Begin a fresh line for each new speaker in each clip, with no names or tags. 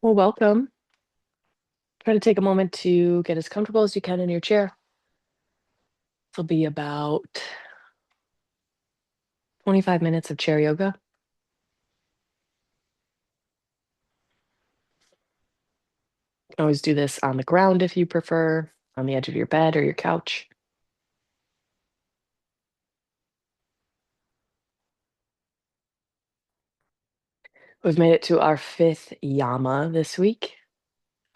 Well, welcome. Try to take a moment to get as comfortable as you can in your chair. This will be about 25 minutes of chair yoga. You can always do this on the ground if you prefer, on the edge of your bed or your couch. We've made it to our fifth Yama this week,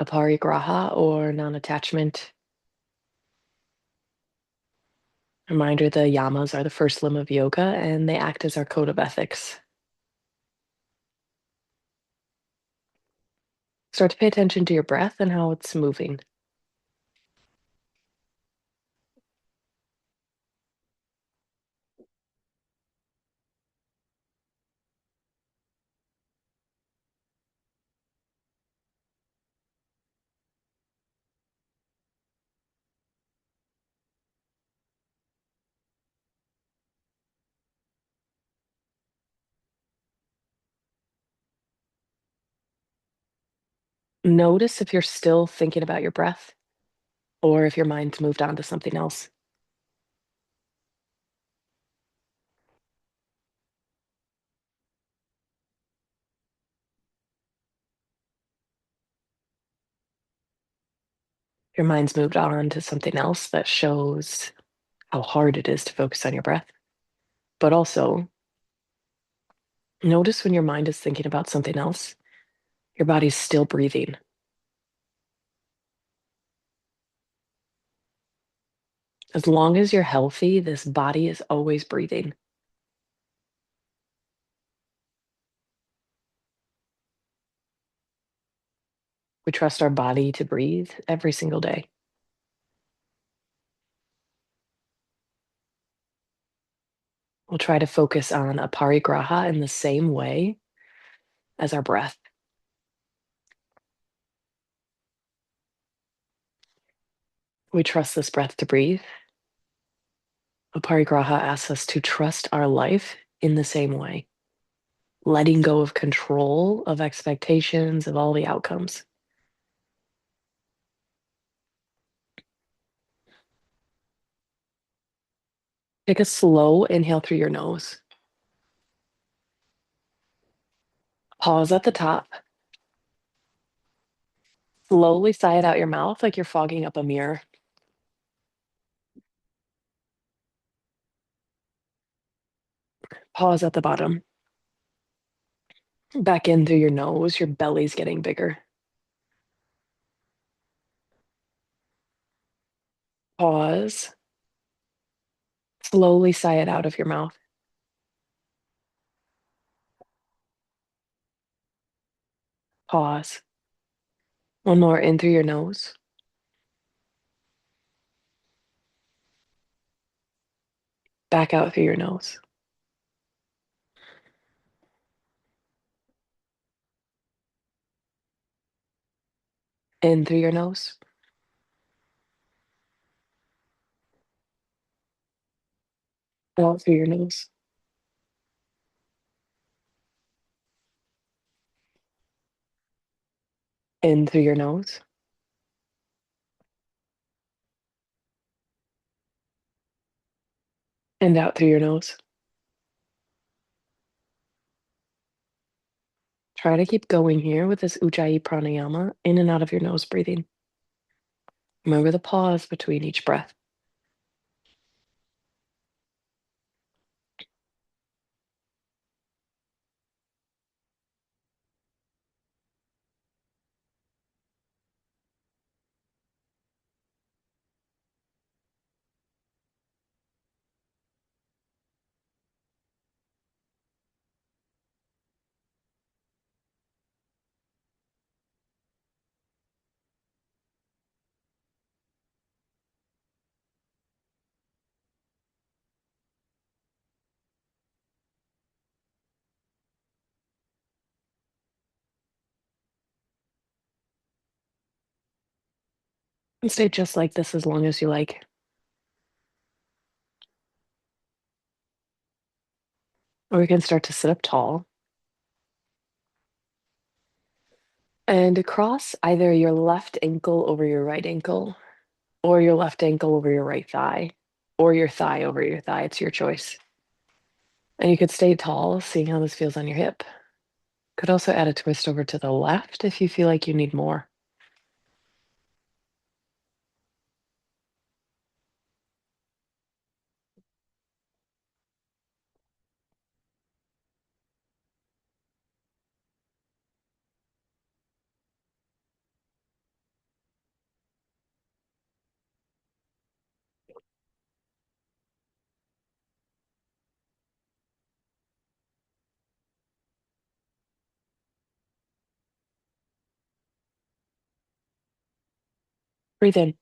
Aparigraha or non-attachment. Reminder, the Yamas are the first limb of yoga and they act as our code of ethics. Start to pay attention to your breath and how it's moving. Notice if you're still thinking about your breath or if your mind's moved on to something else. Your mind's moved on to something else, that shows how hard it is to focus on your breath. But also, notice when your mind is thinking about something else, your body's still breathing. As long as you're healthy, this body is always breathing. We trust our body to breathe every single day. We'll try to focus on aparigraha in the same way as our breath. We trust this breath to breathe. Aparigraha asks us to trust our life in the same way, letting go of control, of expectations, of all the outcomes. Take a slow inhale through your nose. Pause at the top. Slowly sigh it out your mouth like you're fogging up a mirror. Pause at the bottom. Back in through your nose. Your belly's getting bigger. Pause. Slowly sigh it out of your mouth. Pause. One more in through your nose. Back out through your nose. In through your nose. Out through your nose. In through your nose. And out through your nose. Try to keep going here with this Ujjayi pranayama, in and out of your nose breathing. Remember the pause between each breath. And stay just like this as long as you like. Or you can start to sit up tall. And cross either your left ankle over your right ankle, or your left ankle over your right thigh, or your thigh over your thigh. It's your choice. And you could stay tall, seeing how this feels on your hip. Could also add a twist over to the left if you feel like you need more. Breathe in.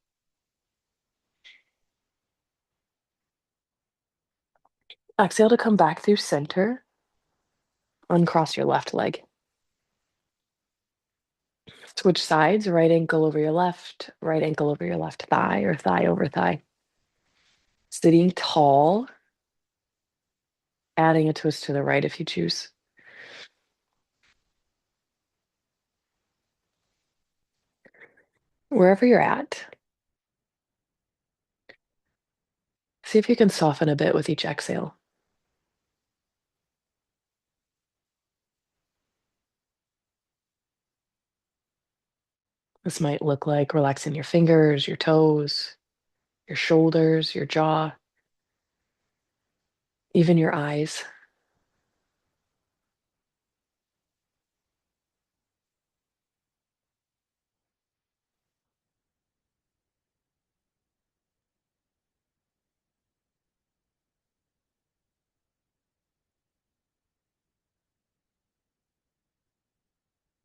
Exhale to come back through center. Uncross your left leg. Switch sides, right ankle over your left, right ankle over your left thigh, or thigh over thigh. Sitting tall, adding a twist to the right if you choose. Wherever you're at, see if you can soften a bit with each exhale. This might look like relaxing your fingers, your toes, your shoulders, your jaw, even your eyes.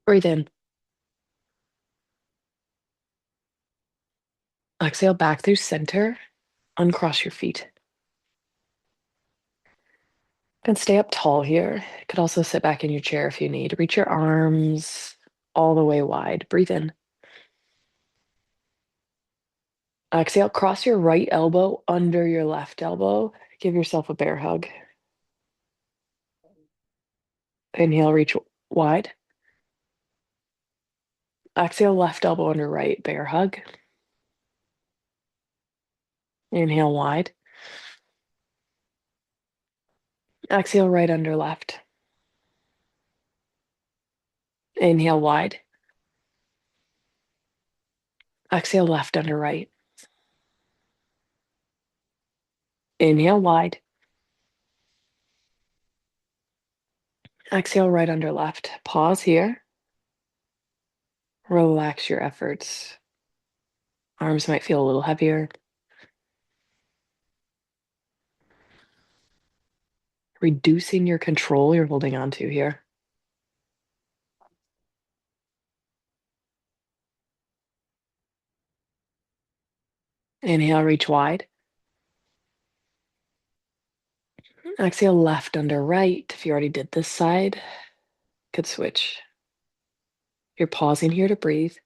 Breathe in. Exhale back through center. Uncross your feet. And stay up tall here. You could also sit back in your chair if you need. Reach your arms all the way wide. Breathe in. Exhale, cross your right elbow under your left elbow. Give yourself a bear hug. Inhale, reach wide. Exhale, left elbow under right, bear hug. Inhale, wide. Exhale, right under left. Inhale, wide. Exhale, left under right. Inhale, wide. Exhale, right under left. Pause here. Relax your efforts. Arms might feel a little heavier. Reducing your control you're holding on to here. Inhale, reach wide. Exhale, left under right. If you already did this side, could switch. You're pausing here to breathe.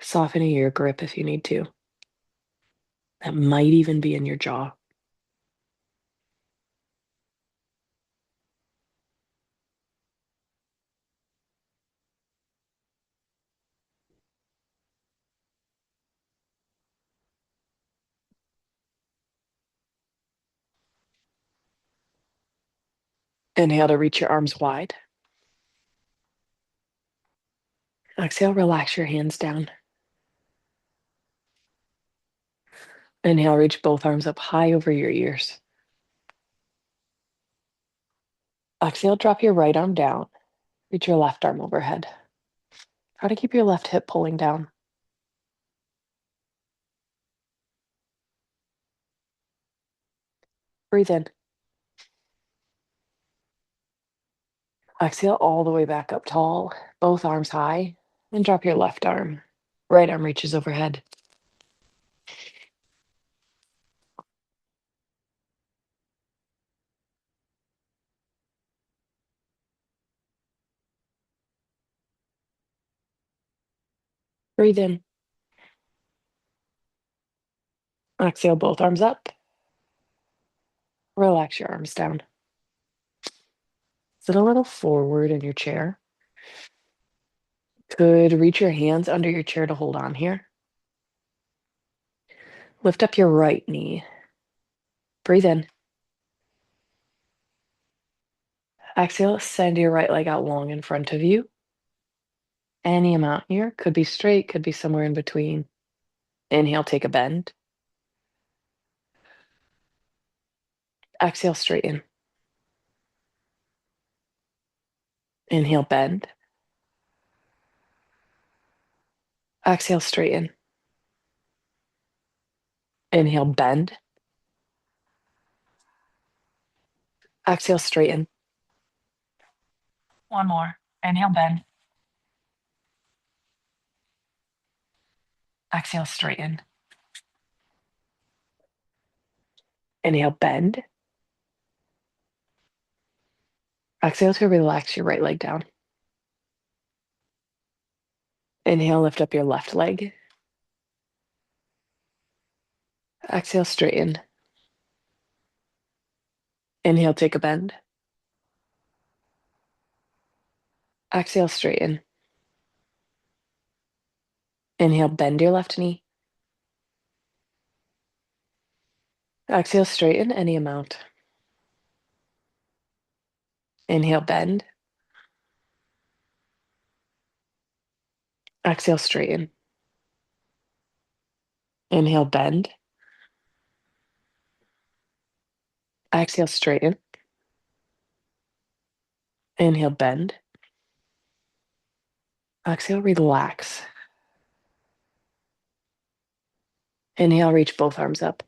Softening your grip if you need to. That might even be in your jaw. Inhale to reach your arms wide. Exhale, relax your hands down. Inhale, reach both arms up high over your ears. Exhale, drop your right arm down. Reach your left arm overhead. Try to keep your left hip pulling down. Breathe in. Exhale all the way back up tall, both arms high, and drop your left arm. Right arm reaches overhead. Breathe in. Exhale, both arms up. Relax your arms down. Sit a little forward in your chair. Could reach your hands under your chair to hold on here. Lift up your right knee. Breathe in. Exhale, send your right leg out long in front of you. Any amount here. Could be straight, could be somewhere in between. Inhale, take a bend. Exhale, straighten. Inhale, bend. Exhale, straighten. Inhale, bend. Exhale, straighten. One more. Inhale, bend. Exhale, straighten. Inhale, bend. Exhale to relax your right leg down. Inhale, lift up your left leg. Exhale, straighten. Inhale, take a bend. Exhale, straighten. Inhale, bend your left knee. Exhale, straighten any amount. Inhale, bend. Exhale, straighten. Inhale, bend. Exhale, straighten. Inhale, bend. Exhale, relax. Inhale, reach both arms up.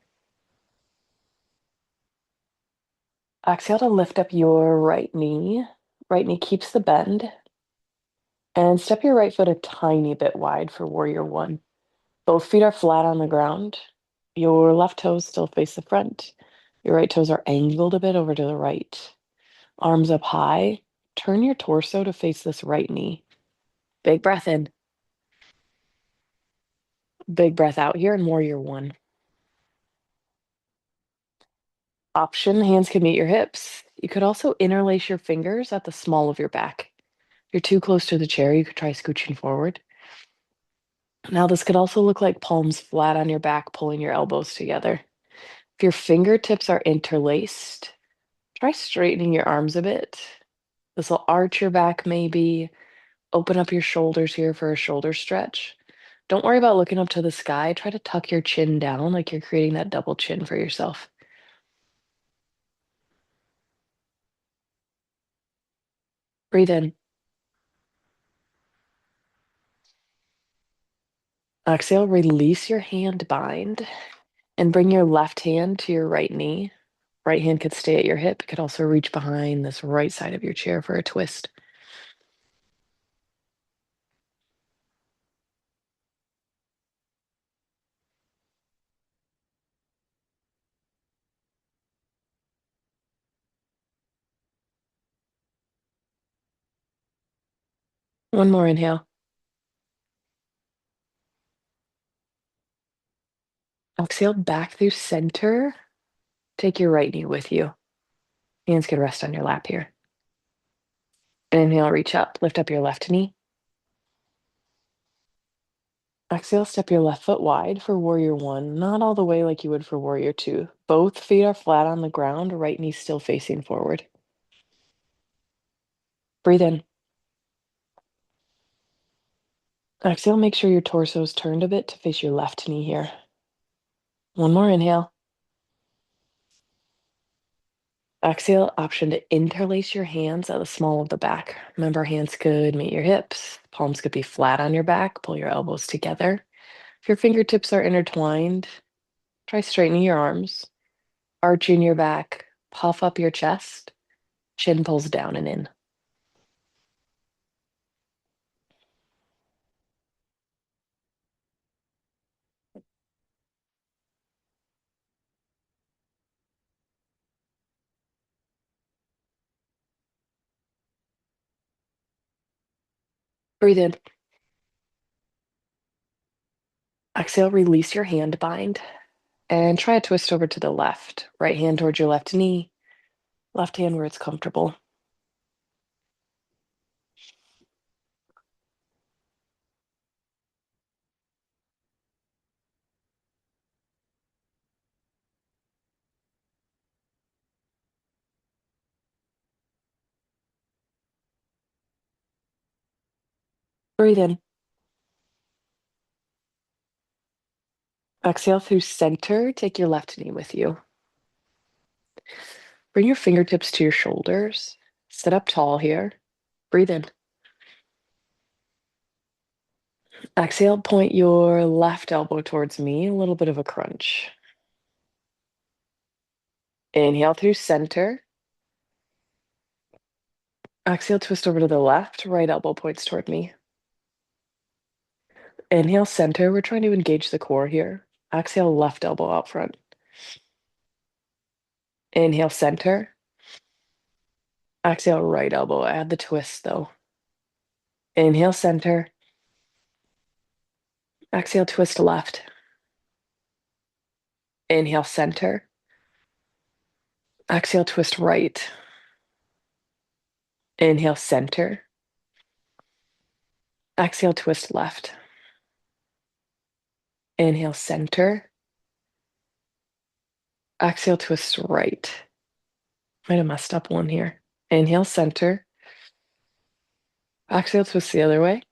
Exhale to lift up your right knee. Right knee keeps the bend. And step your right foot a tiny bit wide for warrior one. Both feet are flat on the ground. Your left toes still face the front. Your right toes are angled a bit over to the right. Arms up high. Turn your torso to face this right knee. Big breath in. Big breath out here in warrior one. Option, hands can meet your hips. You could also interlace your fingers at the small of your back. If you're too close to the chair, you could try scooching forward. Now, this could also look like palms flat on your back, pulling your elbows together. If your fingertips are interlaced, try straightening your arms a bit. This will arch your back, maybe. Open up your shoulders here for a shoulder stretch. Don't worry about looking up to the sky. Try to tuck your chin down like you're creating that double chin for yourself. Breathe in. Exhale, release your hand bind and bring your left hand to your right knee. Right hand could stay at your hip. It could also reach behind this right side of your chair for a twist. One more inhale. Exhale back through center. Take your right knee with you. Hands can rest on your lap here. Inhale, reach up, lift up your left knee. Exhale, step your left foot wide for warrior one, not all the way like you would for warrior two. Both feet are flat on the ground, right knee still facing forward. Breathe in. Exhale, make sure your torso is turned a bit to face your left knee here. One more inhale. Exhale, option to interlace your hands at the small of the back. Remember, hands could meet your hips. Palms could be flat on your back. Pull your elbows together. If your fingertips are intertwined, try straightening your arms. Arching your back. Puff up your chest. Chin pulls down and in. Breathe in. Exhale, release your hand bind. And try a twist over to the left. Right hand towards your left knee. Left hand where it's comfortable. Breathe in. Exhale through center. Take your left knee with you. Bring your fingertips to your shoulders. Sit up tall here. Breathe in. Exhale, point your left elbow towards me, a little bit of a crunch. Inhale through center. Exhale, twist over to the left. Right elbow points toward me. Inhale, center. We're trying to engage the core here. Exhale, left elbow out front. Inhale, center. Exhale, right elbow. Add the twist, though. Inhale, center. Exhale, twist left. Inhale, center. Exhale, twist right. Inhale, center. Exhale, twist left. Inhale, center. Exhale, twist right. Might have messed up one here. Inhale, center. Exhale, twist the other way.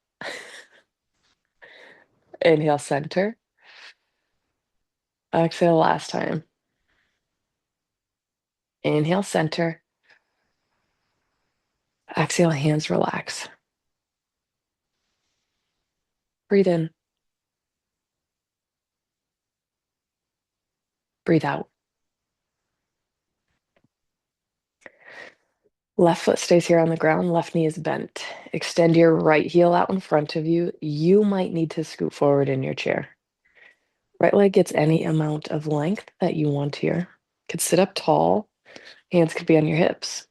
Inhale, center. Exhale, last time. Inhale, center. Exhale, hands relax. Breathe in. Breathe out. Left foot stays here on the ground. Left knee is bent. Extend your right heel out in front of you. You might need to scoot forward in your chair. Right leg gets any amount of length that you want here. Could sit up tall. Hands could be on your hips.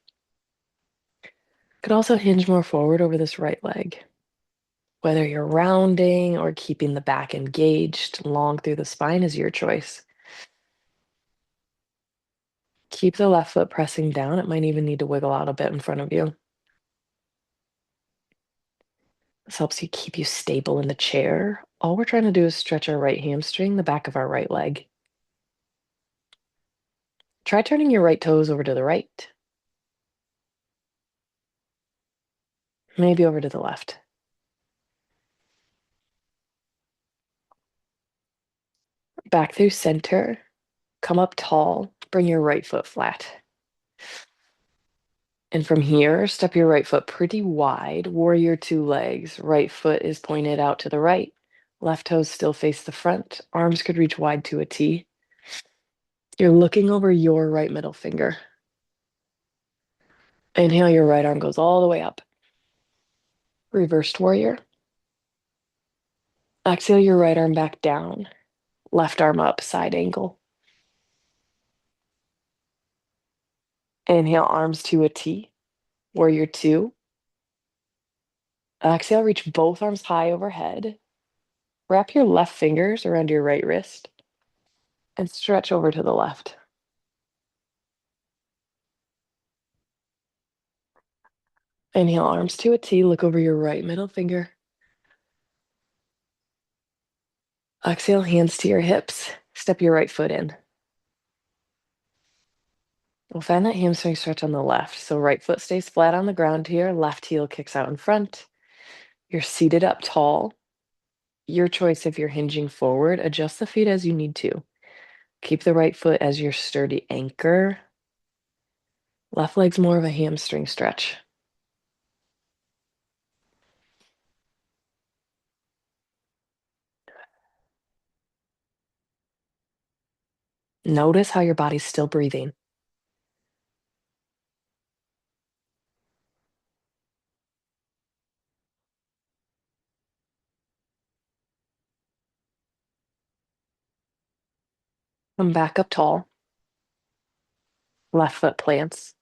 Could also hinge more forward over this right leg. Whether you're rounding or keeping the back engaged long through the spine is your choice. Keep the left foot pressing down. It might even need to wiggle out a bit in front of you. This helps you keep you stable in the chair. All we're trying to do is stretch our right hamstring, the back of our right leg. Try turning your right toes over to the right. Maybe over to the left. Back through center. Come up tall. Bring your right foot flat. And from here, step your right foot pretty wide. Warrior two legs. Right foot is pointed out to the right. Left toes still face the front. Arms could reach wide to a T. You're looking over your right middle finger. Inhale, your right arm goes all the way up. Reversed warrior. Exhale your right arm back down. Left arm up, side angle. Inhale, arms to a T. Warrior two. Exhale, reach both arms high overhead. Wrap your left fingers around your right wrist and stretch over to the left. Inhale, arms to a T. Look over your right middle finger. Exhale, hands to your hips. Step your right foot in. We'll find that hamstring stretch on the left. So right foot stays flat on the ground here. Left heel kicks out in front. You're seated up tall. Your choice if you're hinging forward. Adjust the feet as you need to. Keep the right foot as your sturdy anchor. Left leg's more of a hamstring stretch. Notice how your body's still breathing. Come back up tall. Left foot plants.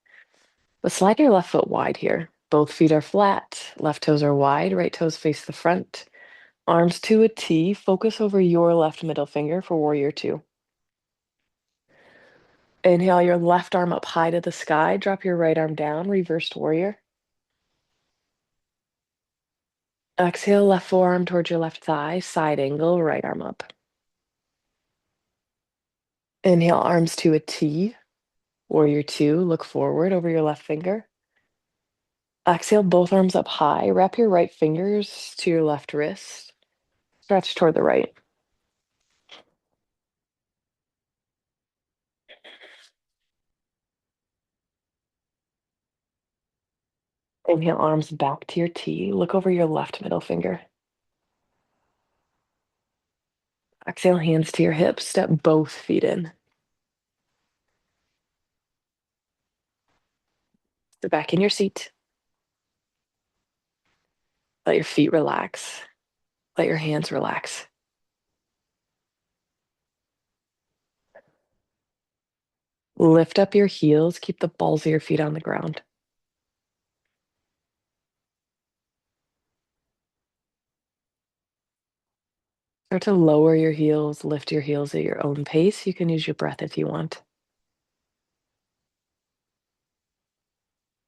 But slide your left foot wide here. Both feet are flat. Left toes are wide. Right toes face the front. Arms to a T. Focus over your left middle finger for warrior two. Inhale your left arm up high to the sky. Drop your right arm down. Reversed warrior. Exhale, left forearm towards your left thigh. Side angle, right arm up. Inhale, arms to a T. Warrior two, look forward over your left finger. Exhale, both arms up high. Wrap your right fingers to your left wrist. Stretch toward the right. Inhale, arms back to your T. Look over your left middle finger. Exhale, hands to your hips. Step both feet in. Sit back in your seat. Let your feet relax. Let your hands relax. Lift up your heels. Keep the balls of your feet on the ground. Start to lower your heels, lift your heels at your own pace. You can use your breath if you want.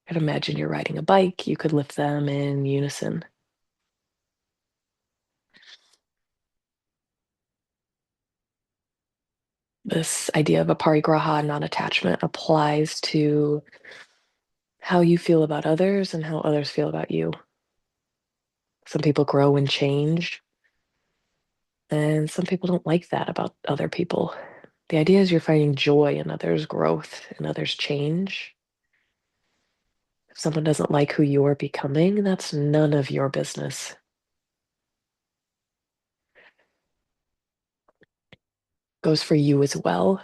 You could imagine you're riding a bike. You could lift them in unison. This idea of aparigraha, non-attachment, applies to how you feel about others and how others feel about you. Some people grow and change, and some people don't like that about other people. The idea is you're finding joy in others' growth and others' change. If someone doesn't like who you're becoming, that's none of your business. Goes for you as well.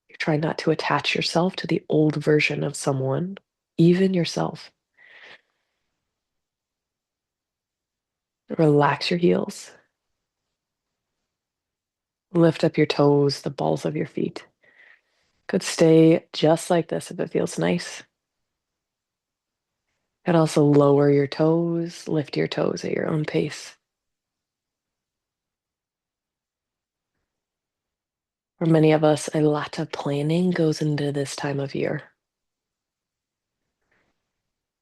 You try not to attach yourself to the old version of someone, even yourself. Relax your heels. Lift up your toes, the balls of your feet. Could stay just like this if it feels nice. Could also lower your toes, lift your toes at your own pace. For many of us, a lot of planning goes into this time of year.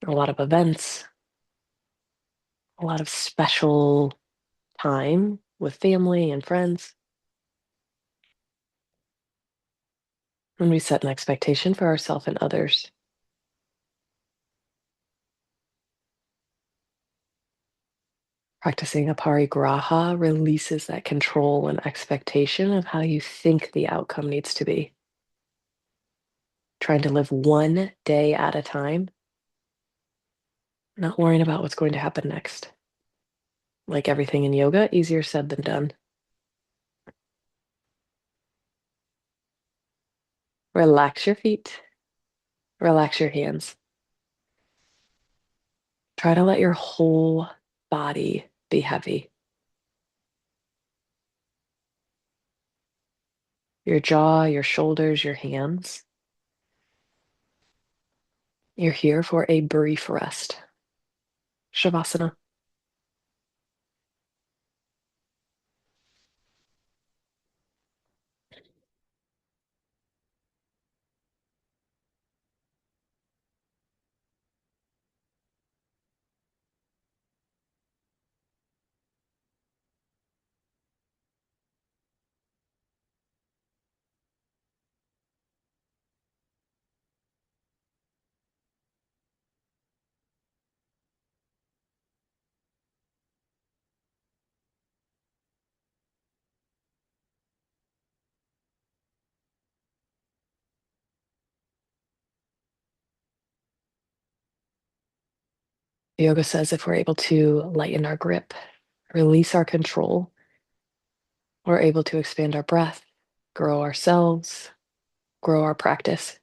A lot of events, a lot of special time with family and friends. When we set an expectation for ourselves and others. Practicing Aparigraha releases that control and expectation of how you think the outcome needs to be. Trying to live one day at a time, not worrying about what's going to happen next. Like everything in yoga, easier said than done. Relax your feet, relax your hands. Try to let your whole body be heavy. Your jaw, your shoulders, your hands. You're here for a brief rest. Shavasana. Yoga says if we're able to lighten our grip, release our control, we're able to expand our breath, grow ourselves, grow our practice.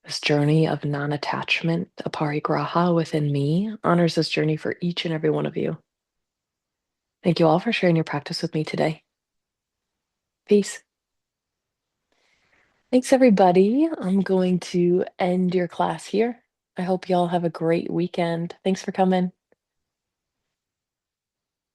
This journey of non-attachment, aparigraha within me, honors this journey for each and every one of you. Thank you all for sharing your practice with me today. Peace. Thanks, everybody. I'm going to end your class here. I hope you all have a great weekend. Thanks for coming.